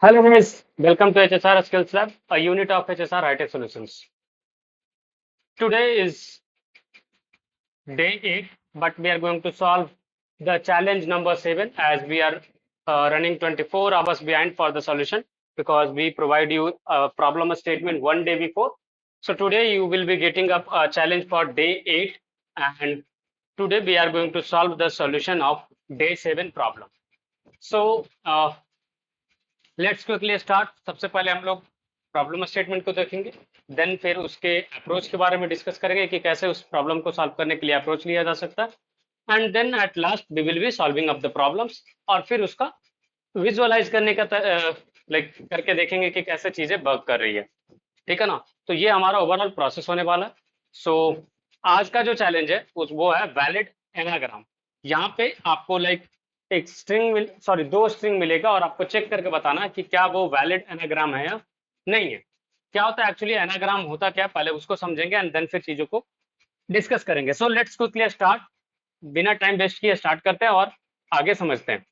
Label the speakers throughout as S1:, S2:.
S1: Hello guys, welcome to HSR Skills Lab, a unit of HSR High Tech Solutions. Today is day 8, but we are going to solve the challenge number 7 as we are running 24 hours behind for the solution because we provide you a problem statement one day before. So today you will be getting up a challenge for day 8 and today we are going to solve the solution of day 7 problem. So let's quickly start. सबसे पहले हम लोग problem statement को देखेंगे, then फिर उसके approach के बारे में डिस्कस करेंगे कि कैसे उस प्रॉब्लम को सॉल्व करने के लिए अप्रोच लिया जा सकता है and then at last we will be solving of the problems और फिर उसका विजुअलाइज करने का लाइक करके देखेंगे कि कैसे चीजें वर्क कर रही है। ठीक है ना, तो ये हमारा ओवरऑल प्रोसेस होने वाला है। सो आज का जो चैलेंज है उस वो है वैलिड एनाग्राम। यहाँ पे आपको लाइक एक स्ट्रिंग सॉरी दो स्ट्रिंग मिलेगा और आपको चेक करके बताना है कि क्या वो वैलिड एनाग्राम है या नहीं है। क्या होता है एक्चुअली एनाग्राम होता क्या है, पहले उसको समझेंगे एंड देन फिर चीजों को डिस्कस करेंगे। सो लेट्स क्विकली स्टार्ट, बिना टाइम वेस्ट किए स्टार्ट करते हैं और आगे समझते हैं।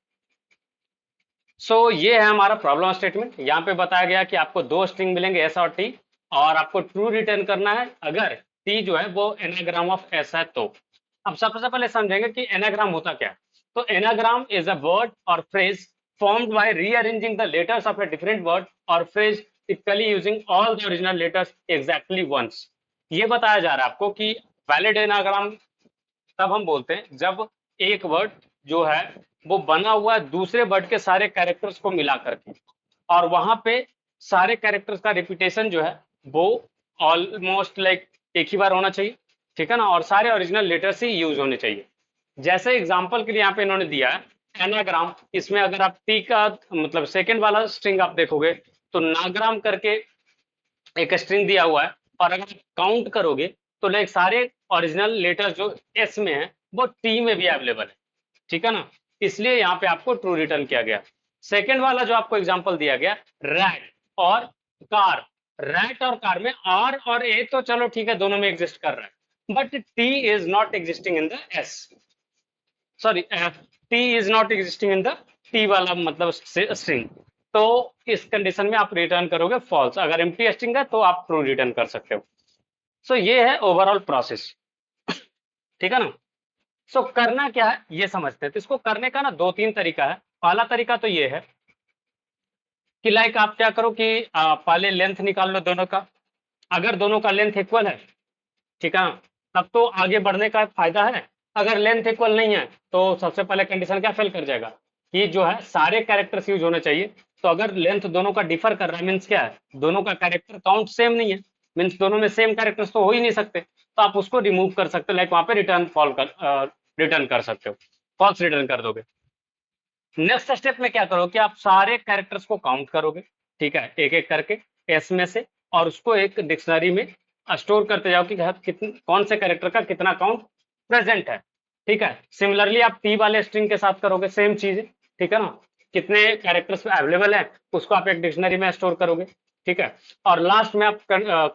S1: ये है हमारा प्रॉब्लम स्टेटमेंट। यहाँ पे बताया गया कि आपको दो स्ट्रिंग मिलेंगे एस और टी और आपको ट्रू रिटर्न करना है अगर टी जो है वो एनाग्राम ऑफ एस है तो। अब सबसे पहले समझेंगे कि एनाग्राम होता क्या है। तो एनाग्राम इज अ वर्ड और phrase formed by rearranging the letters of a different word or phrase typically using all the original letters exactly once। ये बताया जा रहा है आपको कि वैलिड एनाग्राम तब हम बोलते हैं जब एक वर्ड जो है वो बना हुआ है दूसरे वर्ड के सारे कैरेक्टर्स को मिला करके और वहां पे सारे कैरेक्टर्स का रिपीटेशन जो है वो ऑलमोस्ट लाइक एक ही बार होना चाहिए। ठीक है ना, और सारे ओरिजिनल लेटर्स ही यूज होने चाहिए। जैसे एग्जांपल के लिए यहाँ पे इन्होंने दिया है एनाग्राम। इसमें अगर आप टी का मतलब सेकंड वाला स्ट्रिंग आप देखोगे तो नाग्राम करके एक स्ट्रिंग दिया हुआ है और अगर काउंट करोगे तो लाइक सारे ओरिजिनल लेटर्स जो एस में है वो टी में भी अवेलेबल है। ठीक है ना, इसलिए यहाँ पे आपको ट्रू रिटर्न किया गया। सेकेंड वाला जो आपको एग्जांपल दिया गया रैट और कार, रैट और कार में आर और ए तो चलो ठीक है दोनों में एग्जिस्ट कर रहा है but T is not existing in the S, sorry T is not existing in the T वाला मतलब स्ट्रिंग। तो इस कंडीशन में आप रिटर्न करोगे फॉल्स, अगर एम्प्टी स्ट्रिंग है तो आप ट्रू रिटर्न कर सकते हो। ये है ओवरऑल प्रोसेस। ठीक है ना, करना क्या है ये समझते हैं। तो इसको करने का ना दो तीन तरीका है। पहला तरीका तो ये है कि लाइक आप क्या करो कि पहले लेंथ निकाल लो दोनों का। अगर दोनों का लेंथ इक्वल है, ठीक है ना, तब तो आगे बढ़ने का फायदा है। अगर लेंथ इक्वल नहीं है तो सबसे पहले कंडीशन क्या फेल कर जाएगा कि जो है सारे कैरेक्टर्स यूज होने चाहिए। तो अगर लेंथ दोनों का डिफर कर रहा है मीन्स क्या है, दोनों का कैरेक्टर काउंट सेम नहीं है, मीन्स दोनों में सेम कैरेक्टर्स तो हो ही नहीं सकते। तो आप उसको रिमूव कर सकते हो, लाइक वहां पे रिटर्न कर सकते हो, फॉल्स रिटर्न कर दोगे। नेक्स्ट स्टेप में क्या करो कि आप सारे कैरेक्टर्स को काउंट करोगे, ठीक है, एक एक करके एस में से, और उसको एक डिक्शनरी में स्टोर करते जाओ कि कितने कौन से कैरेक्टर का कितना काउंट प्रेजेंट है। ठीक है, सिमिलरली आप टी वाले स्ट्रिंग के साथ करोगे सेम चीज। ठीक है ना, कितने कैरेक्टर्स अवेलेबल है उसको आप एक डिक्शनरी में स्टोर करोगे। ठीक है, और लास्ट में आप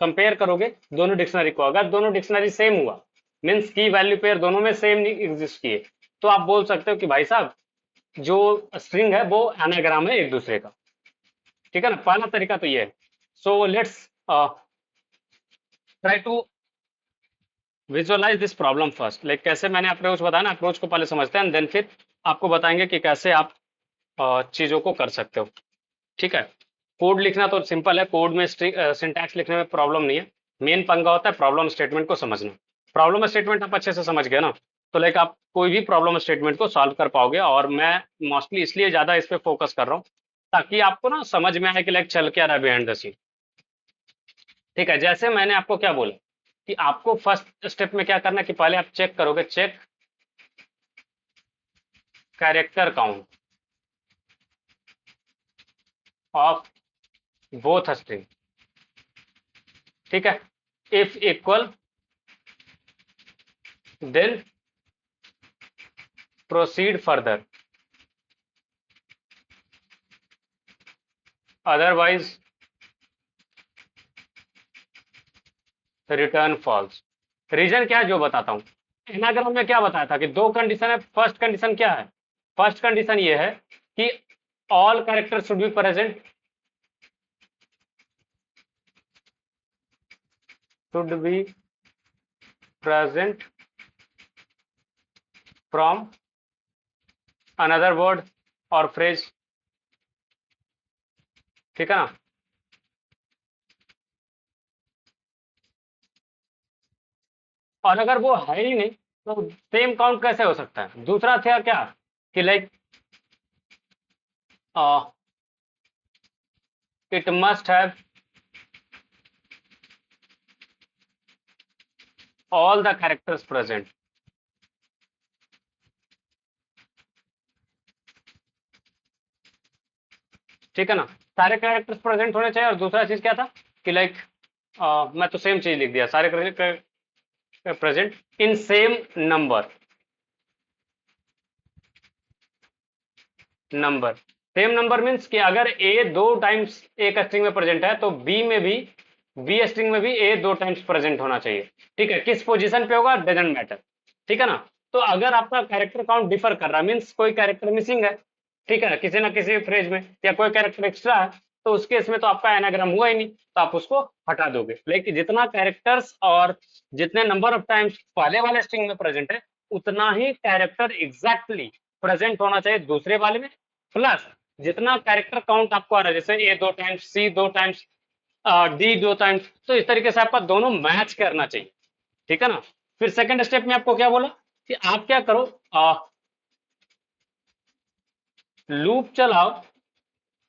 S1: कंपेयर करोगे दोनों डिक्शनरी को। अगर दोनों डिक्शनरी सेम हुआ मीन्स की वैल्यू पेयर दोनों में सेम नहीं एग्जिस्ट किए तो आप बोल सकते हो कि भाई साहब जो स्ट्रिंग है वो एनाग्राम है एक दूसरे का। ठीक है ना, पहला तरीका तो ये है। Let's try to visualise this problem first. Like कैसे मैंने अप्रोच बताया ना, अप्रोच को पहले समझते हैं देन फिर आपको बताएंगे कि कैसे आप चीजों को कर सकते हो। ठीक है, कोड लिखना तो सिंपल है, कोड में सिंटैक्स लिखने में प्रॉब्लम नहीं है। मेन पंगा होता है प्रॉब्लम स्टेटमेंट को समझना। प्रॉब्लम स्टेटमेंट आप अच्छे से समझ गए ना तो लाइक आप कोई भी प्रॉब्लम स्टेटमेंट को सॉल्व कर पाओगे। और मैं मोस्टली इसलिए ज्यादा इस पे फोकस कर रहा हूँ ताकि आपको ना समझ में आए कि लाइक चल क्या रहा है बिहाइंड द सीन। ठीक है, जैसे मैंने आपको क्या बोला कि आपको फर्स्ट स्टेप में क्या करना है कि पहले आप चेक करोगे, check character count of both string. ठीक है, if equal then proceed further, otherwise return false. Reason क्या है जो बताता हूं। एनाग्राम में क्या बताया था कि दो कंडीशन है। फर्स्ट कंडीशन क्या है, फर्स्ट कंडीशन ये है कि all character should be present should be present from another word और फ्रेज, ठीक है ना। और अगर वो है ही नहीं तो सेम काउंट कैसे हो सकता है। दूसरा था क्या कि like it must have all the characters present, ठीक है ना। सारे कैरेक्टर्स प्रेजेंट होने चाहिए। और दूसरा चीज क्या था कि लाइक मैं तो सेम चीज लिख दिया, सारे present in same number, number same number means कि अगर ए दो टाइम्स एक स्ट्रिंग में प्रेजेंट है तो बी में भी, बी स्ट्रिंग में भी ए दो टाइम्स प्रेजेंट होना चाहिए, ठीक है। किस पोजीशन पे होगा डजंट मैटर, ठीक है ना। तो अगर आपका कैरेक्टर काउंट डिफर कर रहा है मीन्स कोई कैरेक्टर मिसिंग है, ठीक है, किसी ना किसी फ्रेज में, या कोई कैरेक्टर एक्स्ट्रा है, तो उस केस में तो आपका एनाग्राम हुआ ही नहीं, तो आप उसको हटा दोगे। लेकिन जितना कैरेक्टर्स और जितने नंबर ऑफ टाइम्स पहले वाले स्ट्रिंग में प्रेजेंट है उतना ही कैरेक्टर एग्जैक्टली प्रेजेंट होना चाहिए दूसरे वाले में, प्लस जितना कैरेक्टर काउंट आपको आ रहा है, जैसे ए दो टाइम्स, सी दो टाइम्स, डी दो टाइम्स, तो इस तरीके से आपका दोनों मैच करना चाहिए, ठीक है ना। फिर सेकंड स्टेप में आपको क्या बोला कि आप क्या करो, लूप चलाओ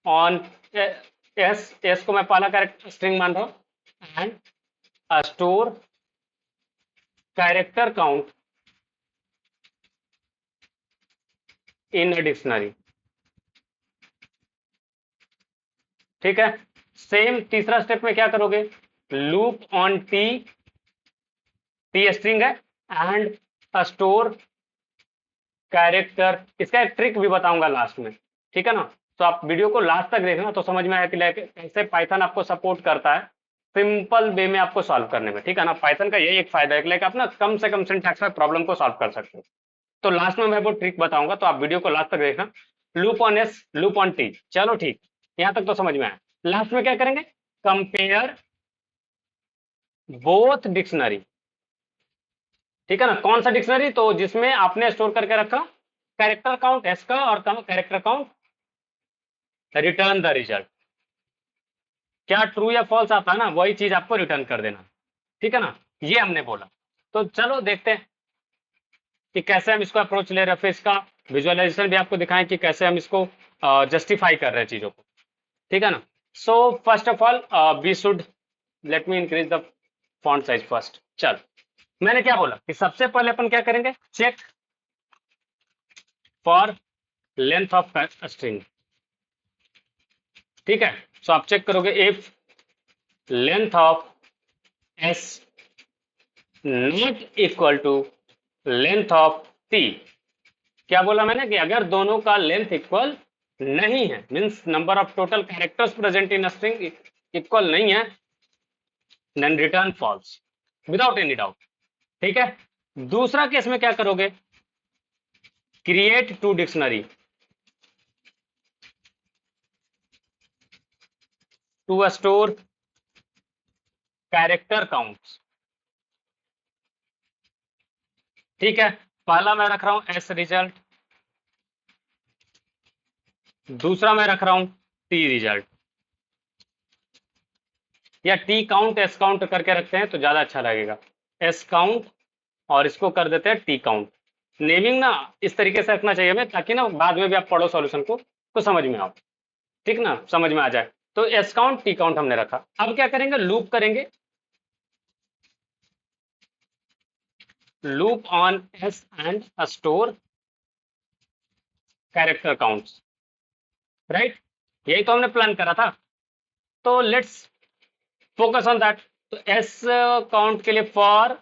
S1: ऑन एस, एस को मैं पहला कैरेक्टर स्ट्रिंग मान रहा हूं, and store character count in a dictionary, ठीक है। सेम तीसरा स्टेप में क्या करोगे, loop on T, T string है, एंड स्टोर कैरेक्टर। इसका एक ट्रिक भी बताऊंगा लास्ट में, ठीक है ना। तो आप वीडियो को लास्ट तक देखना तो समझ में आया कि कैसे पाइथन आपको सपोर्ट करता है सिंपल वे में आपको सॉल्व करने में, ठीक है ना। पाइथन का यही एक फायदा है कि आप ना कम से कम सिंटैक्स में प्रॉब्लम को सॉल्व कर सकते हो। तो लास्ट में मैं वो ट्रिक बताऊंगा, तो आप वीडियो को लास्ट तक देखना। Loop on S, loop on T, चलो ठीक, यहां तक तो समझ में आया। लास्ट में क्या करेंगे, कंपेयर बोथ डिक्शनरी, ठीक है ना। कौन सा डिक्शनरी, तो जिसमें आपने स्टोर करके रखा कैरेक्टर काउंट एस का और character count, return the result. क्या ट्रू या फॉल्स आता है ना, वही चीज आपको रिटर्न कर देना, ठीक है ना। ये हमने बोला। तो चलो देखते हैं कि कैसे हम इसको अप्रोच ले रहे हैं, फिर इसका विजुअलाइजेशन भी आपको दिखाएं कि कैसे हम इसको जस्टिफाई कर रहे हैं चीजों को, ठीक है ना। So first of all we should, let me increase the font size first. चल, मैंने क्या बोला कि सबसे पहले अपन क्या करेंगे, check for length of string, ठीक है। सो आप चेक करोगे if length of S not equal to length of T. क्या बोला मैंने कि अगर दोनों का लेंथ इक्वल नहीं है, means number of total characters present in string equal नहीं है, then return false without any doubt, ठीक है। दूसरा केस में क्या करोगे, create two dictionary to store character counts, ठीक है। पहला मैं रख रहा हूं एस रिजल्ट, दूसरा मैं रख रहा हूं टी रिजल्ट, या टी काउंट एस काउंट करके रखते हैं तो ज्यादा अच्छा लगेगा, एस काउंट और इसको कर देते हैं टी काउंट। नेमिंग ना इस तरीके से रखना चाहिए हमें, ताकि ना बाद में भी आप पढ़ो सॉल्यूशन को तो समझ में आओ, ठीक ना, समझ में आ जाए। तो एस काउंट टी काउंट हमने रखा। अब क्या करेंगे, लूप करेंगे, loop on S and store character counts, right. यही तो हमने प्लान करा था। तो लेट्स फोकस ऑन दैट। तो एस काउंट के लिए फॉर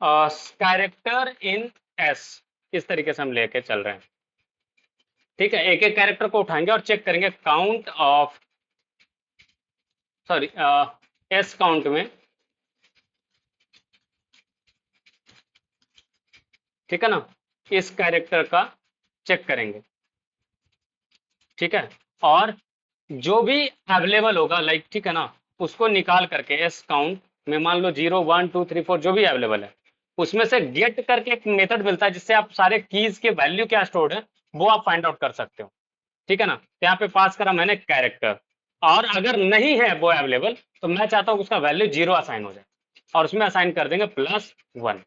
S1: कैरेक्टर इन एस, इस तरीके से हम लेके चल रहे हैं, ठीक है। एक एक कैरेक्टर को उठाएंगे और चेक करेंगे count of, sorry, S count में, ठीक है ना, इस कैरेक्टर का चेक करेंगे, ठीक है। और जो भी अवेलेबल होगा लाइक, ठीक है ना, उसको निकाल करके एस काउंट में मान लो 0 1 2 3 4 जो भी अवेलेबल है, उसमें से गेट करके एक मेथड मिलता है जिससे आप सारे कीज के वैल्यू क्या स्टोर्ड है वो आप फाइंड आउट कर सकते हो। ठीक है ना, तो यहाँ पे पास करा मैंने कैरेक्टर, और अगर नहीं है वो अवेलेबल तो मैं चाहता हूँ उसका वैल्यू 0 असाइन हो जाए, और उसमें असाइन कर देंगे +1।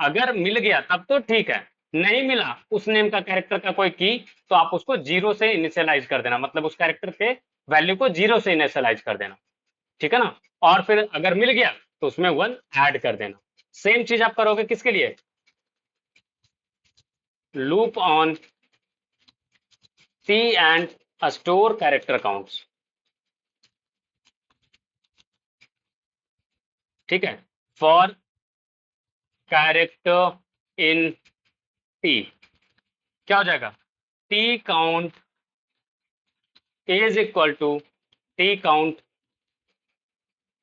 S1: अगर मिल गया तब तो ठीक है, नहीं मिला उस नेम का कैरेक्टर का कोई की, तो आप उसको 0 से इनिशियलाइज कर देना, मतलब उस कैरेक्टर के वैल्यू को 0 से इनिशियलाइज कर देना। ठीक है ना, और फिर अगर मिल गया तो उसमें 1 ऐड कर देना। सेम चीज आप करोगे किसके लिए, loop on T and store character counts. ठीक है, फॉर कैरेक्टर इन टी क्या हो जाएगा, T count is equal to T count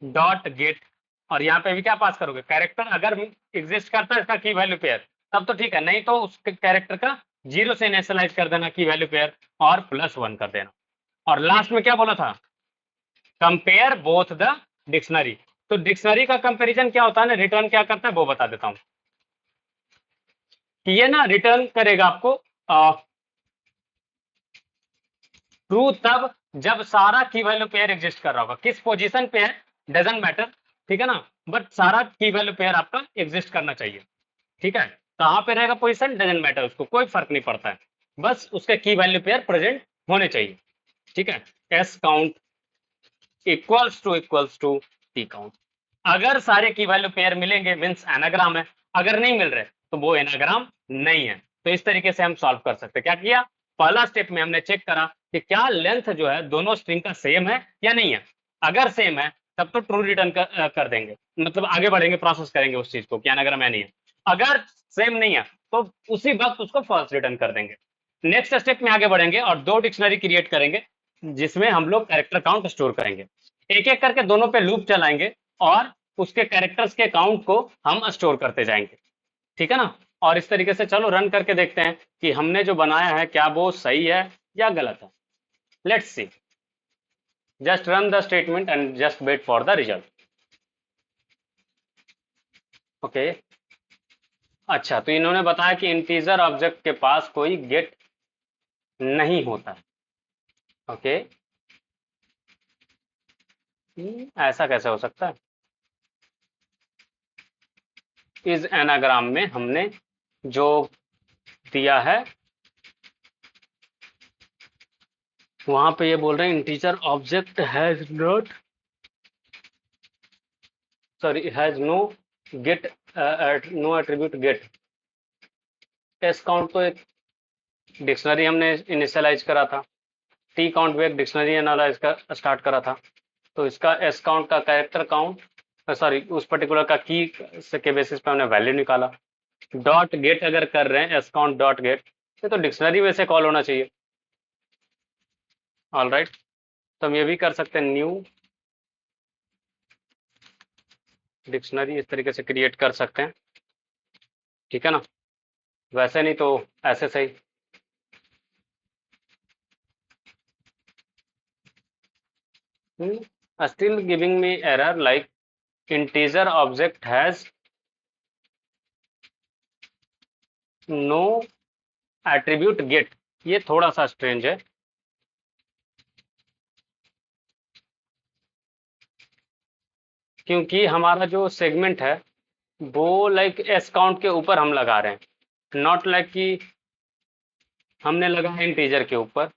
S1: dot get, और यहाँ पे भी क्या पास करोगे, कैरेक्टर अगर एग्जिस्ट करता है इसका की वैल्यू पेयर तब तो ठीक है, नहीं तो उस कैरेक्टर का 0 से इनिशियलाइज कर देना की वैल्यू पेयर, और +1 कर देना। और लास्ट में क्या बोला था, कंपेयर बोथ द डिक्शनरी। तो डिक्शनरी का कंपैरिजन क्या होता है ना, रिटर्न क्या करता है वो बता देता हूं कि ये ना रिटर्न करेगा आपको ट्रू तब जब सारा की वैल्यू पेयर एग्जिस्ट कर रहा होगा, किस पोजीशन पे है डजंट मैटर, ठीक है ना, बट सारा की वैल्यू पेयर आपका एग्जिस्ट करना चाहिए। ठीक है, कहाँ पे रहेगा पोजीशन डजंट मैटर, उसको कोई फर्क नहीं पड़ता है, बस उसके की वैल्यू पेयर प्रेजेंट होने चाहिए। ठीक है, S count equals to T count. अगर सारे की वैल्यू पेयर मिलेंगे मीन्स एनाग्राम है, अगर नहीं मिल रहे तो वो एनाग्राम नहीं है। तो इस तरीके से हम सॉल्व कर सकते हैं। क्या किया, पहला स्टेप में हमने चेक करा कि क्या लेंथ जो है दोनों स्ट्रिंग का सेम है या नहीं है, अगर सेम है तब तो ट्रू रिटर्न कर देंगे, मतलब आगे बढ़ेंगे प्रोसेस करेंगे उस चीज को कि एनाग्राम है नहीं है। अगर सेम नहीं है तो उसी वक्त उसको फॉल्स रिटर्न कर देंगे। नेक्स्ट स्टेप में आगे बढ़ेंगे और दो डिक्शनरी क्रिएट करेंगे जिसमें हम लोग कैरेक्टर काउंट स्टोर करेंगे, एक एक करके दोनों पे लूप चलाएंगे और उसके कैरेक्टर्स के काउंट को हम स्टोर करते जाएंगे। ठीक है ना, और इस तरीके से चलो रन करके देखते हैं कि हमने जो बनाया है क्या वो सही है या गलत है। Let's see, just run the statement and just wait for the result. Okay, अच्छा तो इन्होंने बताया कि इंटीजर ऑब्जेक्ट के पास कोई गेट नहीं होता है। ओके, ऐसा कैसे हो सकता है, इस एनाग्राम में हमने जो दिया है वहां पे ये बोल रहे हैं integer object has not, sorry has no get, no attribute get. S count तो एक डिक्शनरी हमने इनिशियलाइज करा था, टी काउंट भी एक डिक्शनरी एनालाइज कर स्टार्ट करा था, तो इसका एस काउंट का कैरेक्टर काउंट, सॉरी उस पर्टिकुलर का की के बेसिस पे हमने वैल्यू निकाला। डॉट गेट अगर कर रहे हैं एस काउंट डॉट गेट, ये तो डिक्शनरी में से कॉल होना चाहिए। ऑल राइट, तो हम ये भी कर सकते हैं, न्यू डिक्शनरी इस तरीके से क्रिएट कर सकते हैं। ठीक है ना, वैसे नहीं तो ऐसे सही। Still giving me error like integer object has no attribute get, ये थोड़ा सा स्ट्रेंज है। क्योंकि हमारा जो सेगमेंट है वो लाइक एस काउंट के ऊपर हम लगा रहे हैं, नॉट लाइक कि हमने लगा है इंटीजर के ऊपर।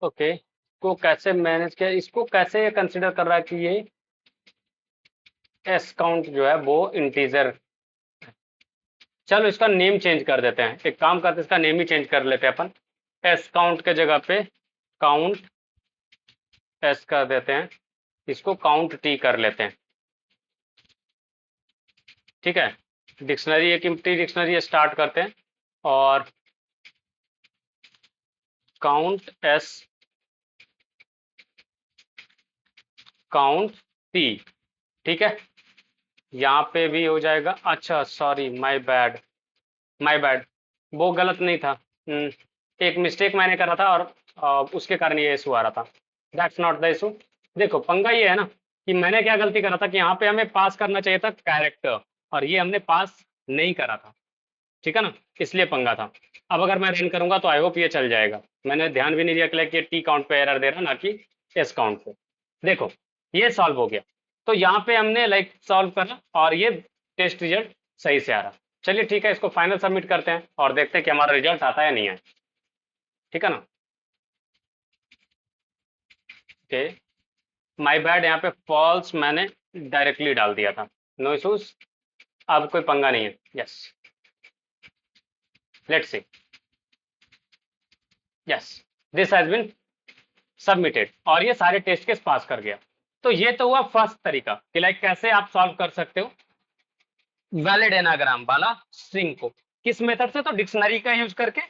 S1: ओके, को कैसे मैनेज किया, इसको कैसे कंसिडर कर रहा है कि ये एस काउंट जो है वो इंटीजर। चलो इसका नेम चेंज कर देते हैं, एक काम करते हैं इसका नेम ही चेंज कर लेते हैं अपन, एस काउंट के जगह पे काउंट एस कर देते हैं, इसको काउंट टी कर लेते हैं। ठीक है, डिक्शनरी एक एम्प्टी डिक्शनरी स्टार्ट करते हैं और काउंट एस काउंट टी। ठीक है, यहाँ पे भी हो जाएगा। अच्छा सॉरी, माय बैड, वो गलत नहीं था। एक मिस्टेक मैंने करा था और उसके कारण ये इशू आ रहा था। That's not the issue. देखो पंगा ये है ना कि मैंने क्या गलती करा था कि यहाँ पे हमें पास करना चाहिए था कैरेक्टर, और ये हमने पास नहीं करा था। ठीक है ना, इसलिए पंगा था। अब अगर मैं रन करूंगा तो आई होप ये चल जाएगा। मैंने ध्यान भी नहीं दिया कि ये टी काउंट पे एरर दे रहा, ना कि एस काउंट पे। देखो ये सॉल्व हो गया। तो यहाँ पे हमने सॉल्व करा और ये टेस्ट रिजल्ट सही से आ रहा। चलिए ठीक है, इसको फाइनल सबमिट करते हैं और देखते हैं कि हमारा रिजल्ट आता है नहीं है। ठीक है ना। ओके, माय बैड, यहाँ पे फॉल्स मैंने डायरेक्टली डाल दिया था। नो इशूज, अब कोई पंगा नहीं है। Yes, let's see. Yes, this has been submitted और ये सारे टेस्ट केस पास कर गया। तो ये तो हुआ फर्स्ट तरीका कि कैसे आप सॉल्व कर सकते हो वैलिड एनाग्राम वाला स्ट्रिंग को। किस मेथड से? तो डिक्शनरी का यूज करके,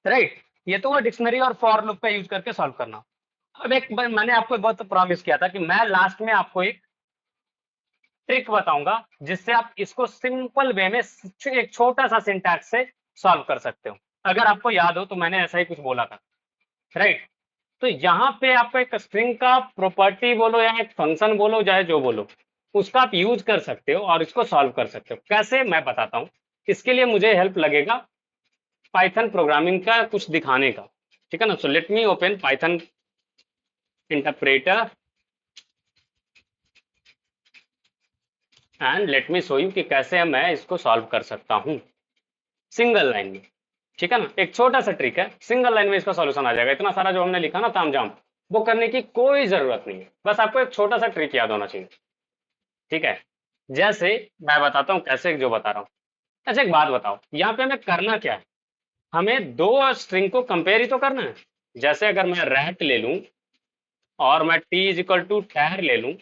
S1: राइट। ये तो हुआ डिक्शनरी और फॉर लूप का यूज करके सॉल्व करना। अब एक बार मैंने आपको बहुत प्रॉमिस किया था कि मैं लास्ट में आपको एक ट्रिक बताऊंगा जिससे आप इसको सिंपल वे में एक छोटा सा सिंटैक्स से सॉल्व कर सकते हो। अगर आपको याद हो तो मैंने ऐसा ही कुछ बोला था, राइट। तो यहाँ पे आप एक स्ट्रिंग का प्रॉपर्टी बोलो या एक फंक्शन बोलो, चाहे जो बोलो, उसका आप यूज कर सकते हो और इसको सॉल्व कर सकते हो। कैसे, मैं बताता हूँ। इसके लिए मुझे हेल्प लगेगा पाइथन प्रोग्रामिंग का कुछ दिखाने का। ठीक है ना। So let me open Python interpreter and let me show you कि कैसे मैं इसको सॉल्व कर सकता हूँ सिंगल लाइन में। ठीक है ना, एक छोटा सा ट्रिक है, सिंगल लाइन में इसका सॉल्यूशन आ जाएगा। इतना सारा जो हमने लिखा ना तामझाम, वो करने की कोई जरूरत नहीं है। बस आपको एक छोटा सा ट्रिक याद होना चाहिए। ठीक है, जैसे मैं बताता हूँ कैसे, जो बता रहा हूँ। अच्छा एक बात बताओ, यहाँ पे हमें करना क्या है? हमें दो स्ट्रिंग को कंपेयर ही तो करना है। जैसे अगर मैं रैट ले लूं और मैं टी इज इक्वल टू टैर ले लूं,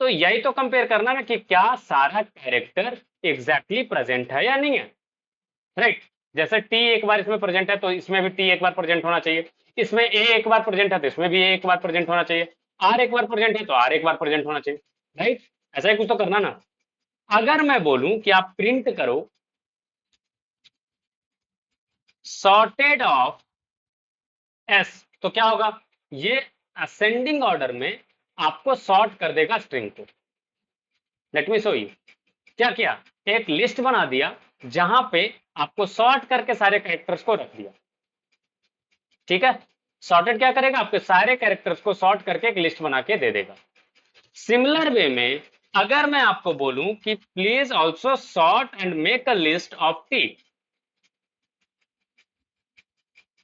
S1: तो यही तो कंपेयर करना है कि क्या सारा कैरेक्टर एग्जैक्टली प्रेजेंट है या नहीं है, राइट। जैसे टी एक बार इसमें प्रेजेंट है तो इसमें भी टी एक बार प्रेजेंट होना चाहिए। इसमें ए एक बार प्रेजेंट है तो इसमें भी ए एक बार प्रेजेंट होना चाहिए। आर एक बार प्रेजेंट है तो आर एक बार प्रेजेंट होना चाहिए, राइट। ऐसा ही कुछ तो करना ना। अगर मैं बोलूं कि आप प्रिंट करो सॉर्टेड ऑफ एस, तो क्या होगा? ये असेंडिंग ऑर्डर में आपको सॉर्ट कर देगा स्ट्रिंग को। Let me show you. क्या किया, एक लिस्ट बना दिया जहां पे आपको सॉर्ट करके सारे कैरेक्टर्स को रख दिया। ठीक है, सॉर्टेड क्या करेगा, आपके सारे कैरेक्टर्स को सॉर्ट करके एक लिस्ट बना के दे देगा। सिमिलर वे में अगर मैं आपको बोलूं कि please also sort and make a list of T,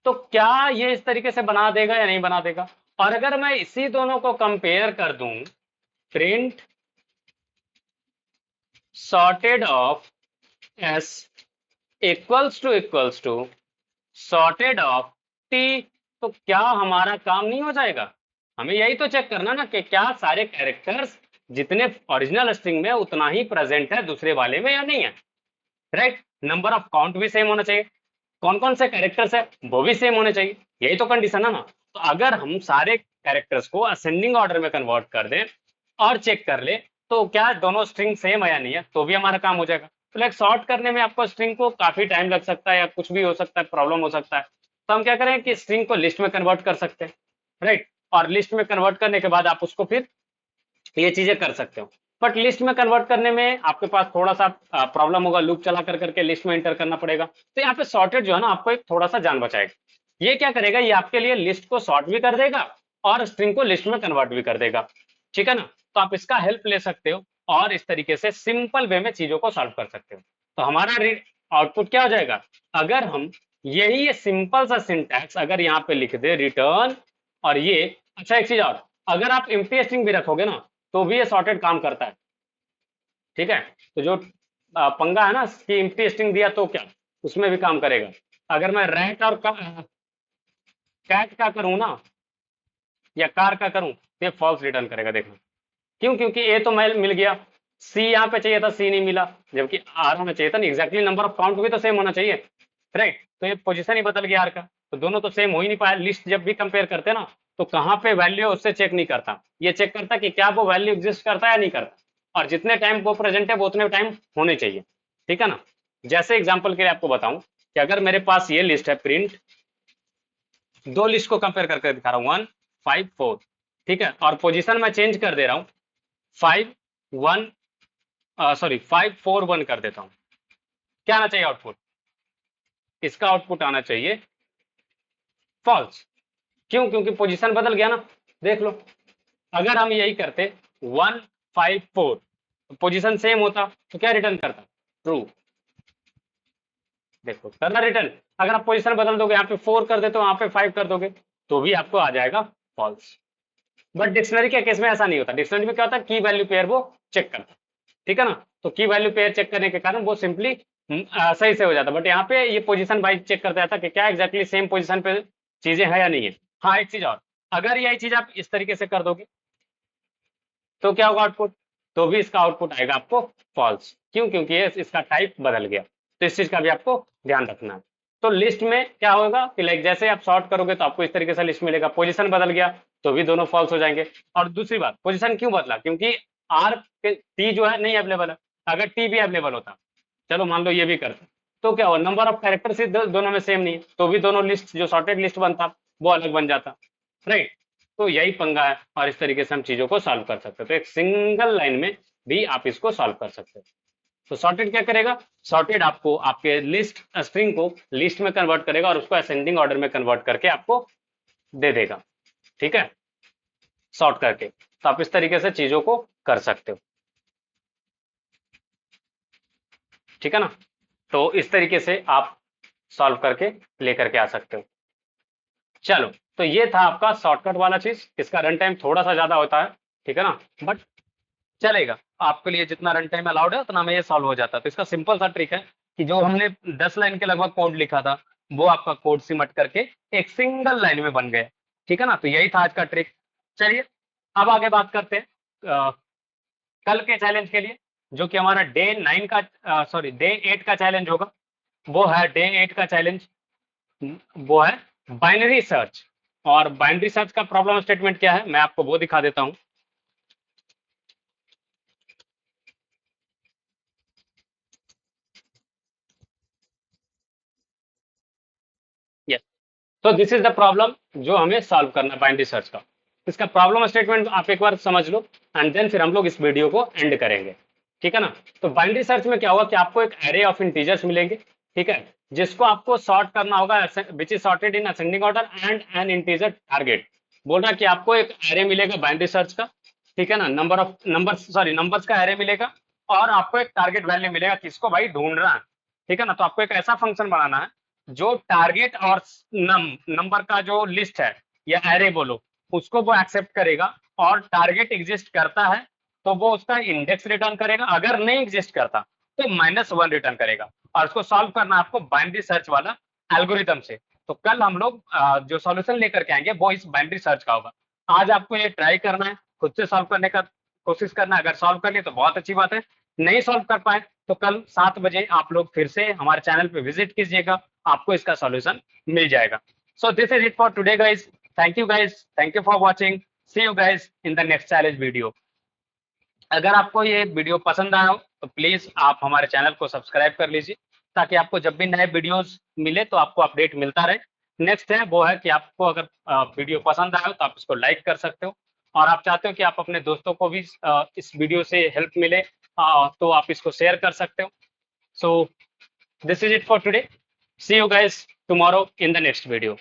S1: तो क्या ये इस तरीके से बना देगा या नहीं बना देगा? और अगर मैं इसी दोनों को कंपेयर कर दूं, print sorted of S equals to sorted of T, तो क्या हमारा काम नहीं हो जाएगा? हमें यही तो चेक करना ना कि क्या सारे कैरेक्टर्स जितने ओरिजिनल स्ट्रिंग में उतना ही प्रेजेंट है दूसरे वाले में या नहीं है, राइट। नंबर ऑफ काउंट भी सेम होना चाहिए, कौन कौन से कैरेक्टर्स है वो भी सेम होने चाहिए। यही तो कंडीशन है ना। तो अगर हम सारे कैरेक्टर्स को असेंडिंग ऑर्डर में कन्वर्ट कर दें और चेक कर ले तो क्या दोनों स्ट्रिंग सेम है या नहीं है, तो भी हमारा काम हो जाएगा। तो सॉर्ट करने में आपको स्ट्रिंग को काफी टाइम लग सकता है या कुछ भी हो सकता है, प्रॉब्लम हो सकता है। तो हम क्या करें कि स्ट्रिंग को लिस्ट में कन्वर्ट कर सकते हैं, राइट। और लिस्ट में कन्वर्ट करने के बाद आप उसको फिर ये चीजें कर सकते हो। बट लिस्ट में कन्वर्ट करने में आपके पास थोड़ा सा प्रॉब्लम होगा, लूप चला कर करके लिस्ट में एंटर करना पड़ेगा। तो यहाँ पे सॉर्टेड जो है ना आपको एक थोड़ा सा जान बचाएगा। ये क्या करेगा, ये आपके लिए लिस्ट को सॉर्ट भी कर देगा और स्ट्रिंग को लिस्ट में कन्वर्ट भी कर देगा। ठीक है ना, तो आप इसका हेल्प ले सकते हो और इस तरीके से सिंपल वे में चीजों को सॉल्व कर सकते हो। तो हमारा आउटपुट क्या हो जाएगा, अगर हम यही सिंपल सा सिंटैक्स अगर यहाँ पे लिख दे रिटर्न और ये। अच्छा एक चीज और, अगर आप एम्प्टी स्ट्रिंग भी रखोगे ना तो भी ये सॉर्टेड काम करता है। ठीक है, तो जो पंगा है ना कि एम्प्टी स्ट्रिंग दिया तो क्या उसमें भी काम करेगा। अगर मैं रैट और कैट का करूं ना या कार का करूं, तो ये फॉल्स रिटर्न करेगा। देखो क्यों, क्योंकि ए तो मिल गया, सी यहाँ पे चाहिए था, सी नहीं मिला, जबकि आर होना चाहिए था ना, एग्जैक्टली नंबर ऑफ काउंट भी तो सेम होना चाहिए, राइट। तो ये पोजीशन ही बदल गया आर का, तो दोनों तो सेम हो ही नहीं पाया। लिस्ट जब भी कंपेयर करते हैं ना, तो कहाँ पे वैल्यू है उससे चेक नहीं करता, ये चेक करता कि क्या वो वैल्यू एग्जिस्ट करता है या नहीं करता, और जितने टाइम वो प्रेजेंट है वो उतने टाइम होने चाहिए, ठीक है ना। जैसे एग्जाम्पल के लिए आपको बताऊं कि अगर मेरे पास ये लिस्ट है, प्रिंट दो लिस्ट को कंपेयर करके दिखा रहा हूँ, 1 5 4, ठीक है, और पोजीशन मैं चेंज कर दे रहा हूँ, 5 1 सॉरी 5 4 1 कर देता हूँ, क्या आना चाहिए आउटपुट, इसका आउटपुट आना चाहिए फॉल्स। क्यों, क्योंकि पोजीशन बदल गया ना। देख लो, अगर हम यही करते 1 5 4, पोजीशन सेम होता तो क्या रिटर्न करता, ट्रू। देखो करना रिटर्न, अगर आप पोजीशन बदल दोगे, यहाँ पे 4 कर देते हो, वहां पे 5 कर दोगे, तो भी आपको आ जाएगा फॉल्स। बट डिक्शनरी के केस में ऐसा नहीं होता, डिक्शनरी में क्या होता है, की वैल्यू पेयर वो चेक करता, ठीक है ना। तो की वैल्यू पेयर चेक करने के कारण वो सिंपली सही से हो जाता, बट यहाँ पे ये पोजीशन वाइज चेक करता था कि क्या एग्जैक्टली सेम पोजीशन पे चीजें हैं या नहीं है। हाँ एक चीज और, अगर यही चीज आप इस तरीके से कर दोगे तो क्या होगा आउटपुट, तो भी इसका आउटपुट आएगा आपको फॉल्स। क्यों, क्योंकि ये इसका टाइप बदल गया, तो इस चीज का भी आपको ध्यान रखना है। तो लिस्ट में क्या होगा कि लाइक जैसे आप सॉर्ट करोगे तो आपको इस तरीके से लिस्ट मिलेगा, पोजीशन बदल गया तो भी दोनों फॉल्स हो जाएंगे। और दूसरी बात, पोजीशन क्यों बदला, क्योंकि आर टी जो है नहीं अवेलेबल है, अगर टी भी अवेलेबल होता, चलो मान लो ये भी करते, तो क्या हो, नंबर ऑफ कैरेक्टर्स दोनों में सेम नहीं है, तो भी दोनों लिस्ट जो सॉर्टेड लिस्ट बनता वो अलग बन जाता, राइट। तो यही पंगा है, और इस तरीके से हम चीजों को सॉल्व कर सकते हैं। तो एक सिंगल लाइन में भी आप इसको सॉल्व कर सकते हैं। तो सॉर्टेड क्या करेगा, सॉर्टेड आपको आपके लिस्ट स्ट्रिंग को लिस्ट में कन्वर्ट करेगा और उसको असेंडिंग ऑर्डर में कन्वर्ट करके आपको दे देगा, ठीक है, सॉर्ट करके। तो आप इस तरीके से चीजों को कर सकते हो, ठीक है ना। तो इस तरीके से आप सॉल्व करके लेकर के आ सकते हो। चलो, तो ये था आपका शॉर्टकट वाला चीज, इसका रन टाइम थोड़ा सा ज्यादा होता है, ठीक है ना, बट चलेगा, आपके लिए जितना रन टाइम अलाउड है उतना में ये सॉल्व हो जाता है। तो इसका सिंपल सा ट्रिक है कि जो हमने 10 लाइन के लगभग कोड लिखा था, वो आपका कोड सिमट करके एक सिंगल लाइन में बन गया, ठीक है ना। तो यही था आज का ट्रिक। चलिए अब आगे बात करते हैं कल के चैलेंज के लिए, जो कि हमारा डे 8 का चैलेंज होगा। वो है डे 8 का चैलेंज, वो है बाइनरी सर्च। और बाइनरी सर्च का प्रॉब्लम स्टेटमेंट क्या है, मैं आपको वो दिखा देता हूं। यस, तो दिस इज द प्रॉब्लम जो हमें सॉल्व करना है बाइनरी सर्च का। इसका प्रॉब्लम स्टेटमेंट आप एक बार समझ लो, एंड देन फिर हम लोग इस वीडियो को एंड करेंगे, ठीक है ना। तो बाइनरी सर्च में क्या होगा कि आपको एक एरे ऑफ इंटीजर्स मिलेंगे, ठीक है, जिसको आपको सॉर्ट करना होगा, which is sorted in ascending order and N integer target. बोल रहा कि आपको एक एरे मिलेगा बाइनरी सर्च का, ठीक है ना, नंबर्स का एरे मिलेगा, और आपको एक टारगेट वैल्यू मिलेगा, किसको भाई ढूंढना है, ठीक है ना। तो आपको एक ऐसा फंक्शन बनाना है जो टारगेट और नंबर का जो लिस्ट है या एरे बोलो, उसको वो एक्सेप्ट करेगा, और टारगेट एग्जिस्ट करता है तो वो उसका इंडेक्स रिटर्न करेगा, अगर नहीं एग्जिस्ट करता तो -1 रिटर्न करेगा। और उसको सॉल्व करना आपको बाइनरी सर्च वाला एल्गोरिथम से। तो कल हम लोग जो सॉल्यूशन लेकर के आएंगे वो इस बाइनरी सर्च का होगा। आज आपको ये ट्राई करना है, खुद से सॉल्व करने का कोशिश करना है। अगर सॉल्व कर लिए तो बहुत अच्छी बात है, नहीं सॉल्व कर पाए तो कल 7 बजे आप लोग फिर से हमारे चैनल पे विजिट कीजिएगा, आपको इसका सॉल्यूशन मिल जाएगा। So this is it for today guys, thank you guys, thank you for watching, see you guys in the next challenge video. अगर आपको ये वीडियो पसंद आया हो तो प्लीज आप हमारे चैनल को सब्सक्राइब कर लीजिए, ताकि आपको जब भी नए वीडियोस मिले तो आपको अपडेट मिलता रहे। नेक्स्ट है वो है कि आपको अगर वीडियो पसंद आया हो तो आप इसको लाइक कर सकते हो, और आप चाहते हो कि आप अपने दोस्तों को भी इस वीडियो से हेल्प मिले, तो आप इसको शेयर कर सकते हो। So this is it for today, see you guys tomorrow in the next video.